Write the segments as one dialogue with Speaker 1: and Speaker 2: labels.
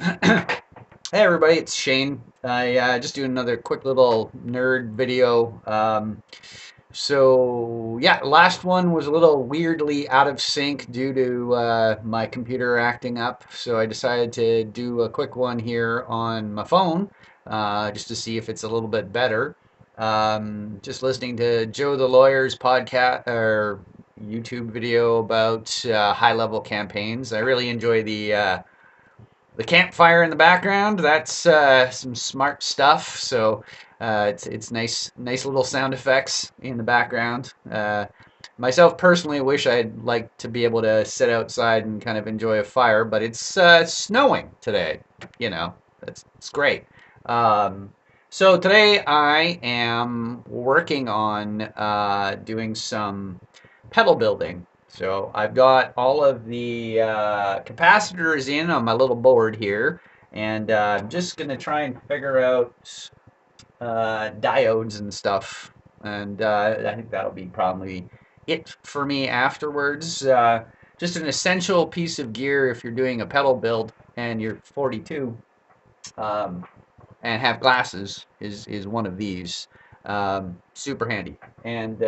Speaker 1: Hey everybody, it's Shane. I just doing another quick little nerd video. Yeah, last one was a little weirdly out of sync due to my computer acting up. So I decided to do a quick one here on my phone, just to see if it's a little bit better. Just listening to Joe the Lawyer's podcast or YouTube video about high level campaigns. I really enjoy the campfire in the background. That's some smart stuff. So it's nice little sound effects in the background. Myself personally wish I'd like to be able to sit outside and kind of enjoy a fire, but it's snowing today. You know, it's great. Um, so today I am working on doing some pedal building. So I've got all of the capacitors in on my little board here, and I'm just going to try and figure out diodes and stuff. And I think that'll be probably it for me afterwards. Just an essential piece of gear if you're doing a pedal build and you're 42 um, and have glasses is one of these. Super handy. And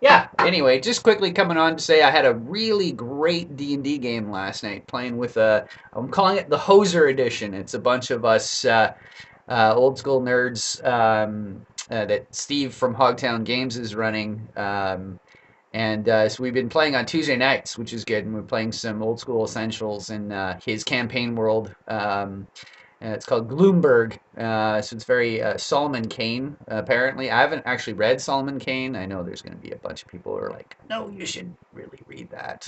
Speaker 1: yeah, anyway, just quickly coming on to say I had a really great D&D game last night playing with I'm calling it the Hoser Edition. It's a bunch of us old school nerds that Steve from Hogtown Games is running. And so we've been playing on Tuesday nights, which is good. And we're playing some old school essentials in his campaign world. It's called Gloomberg. So it's very Solomon Kane, apparently. I haven't actually read Solomon Kane. I know there's going to be a bunch of people who are like, no, you should really read that.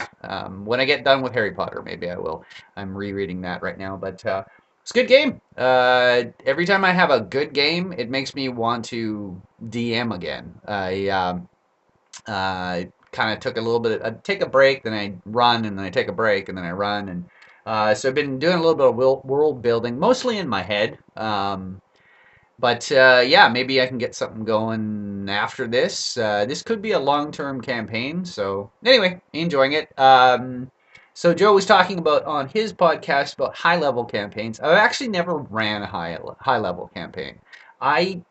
Speaker 1: When I get done with Harry Potter, maybe I will. I'm rereading that right now. But it's a good game. Every time I have a good game, it makes me want to DM again. I kind of took a little bit. I take a break, then I run, and then I take a break, and then I run, and so I've been doing a little bit of world building, mostly in my head. But yeah, maybe I can get something going after this. This could be a long-term campaign. So anyway, enjoying it. So Joe was talking about on his podcast about high-level campaigns. I've actually never ran a high-level campaign. I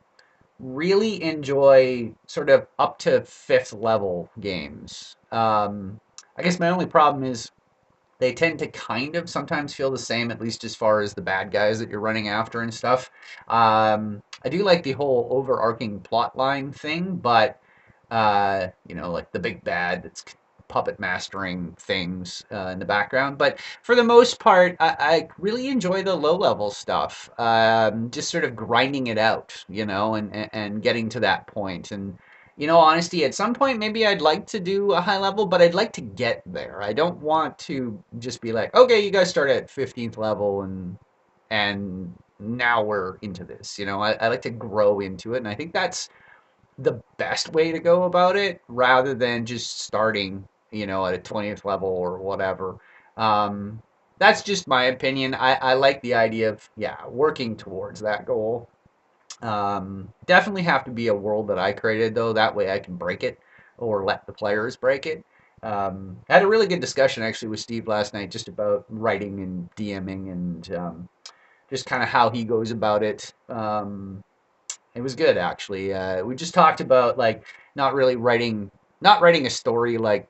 Speaker 1: really enjoy sort of up to fifth level games. I guess my only problem is they tend to kind of sometimes feel the same, at least as far as the bad guys that you're running after and stuff. I do like the whole overarching plot line thing, but like the big bad that's puppet mastering things in the background. But for the most part, I really enjoy the low level stuff. Just sort of grinding it out, and getting to that point. And honesty, at some point, maybe I'd like to do a high level, but I'd like to get there. I don't want to just be like, okay, you guys start at 15th level and now we're into this. I like to grow into it, and I think that's the best way to go about it rather than just starting, at a 20th level or whatever. Um, that's just my opinion. I like the idea of, yeah, working towards that goal. Definitely have to be a world that I created, though. That way I can break it or let the players break it. I had a really good discussion actually with Steve last night just about writing and DMing and just kind of how he goes about it. It was good actually. We just talked about like not really writing, not writing a story like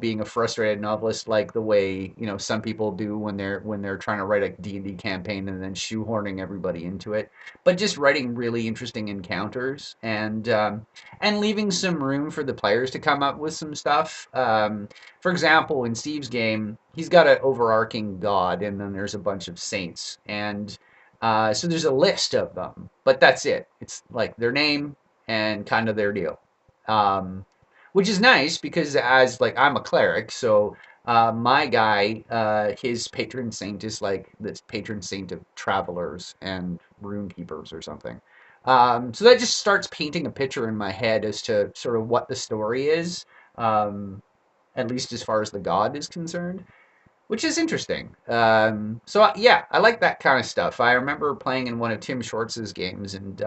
Speaker 1: being a frustrated novelist like the way some people do when they're trying to write a D&D campaign and then shoehorning everybody into it, but just writing really interesting encounters and leaving some room for the players to come up with some stuff. For example, in Steve's game, he's got an overarching god, and then there's a bunch of saints, and so there's a list of them, but that's it. It's like their name and kind of their deal, um, which is nice because as like I'm a cleric, so my guy, his patron saint is like this patron saint of travelers and rune keepers or something. So that just starts painting a picture in my head as to sort of what the story is, um, at least as far as the god is concerned, which is interesting. Yeah, I like that kind of stuff. I remember playing in one of Tim Schwartz's games, and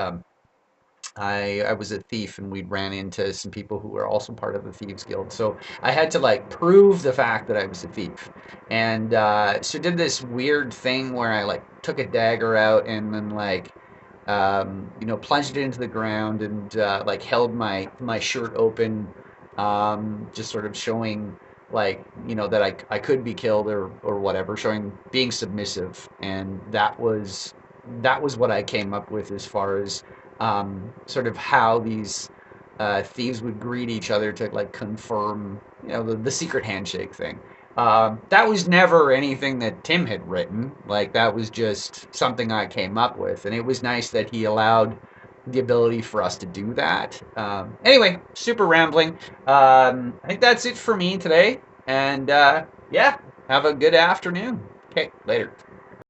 Speaker 1: I was a thief and we'd ran into some people who were also part of the thieves guild. So I had to like prove the fact that I was a thief. And so did this weird thing where I like took a dagger out and then like plunged it into the ground and like held my shirt open, just sort of showing like that I could be killed or whatever, showing being submissive, and that was what I came up with as far as sort of how these thieves would greet each other to like confirm the secret handshake thing. That was never anything that Tim had written. Like that was just something I came up with, and it was nice that he allowed the ability for us to do that. Anyway, super rambling. I think that's it for me today, and yeah, have a good afternoon. Okay, later.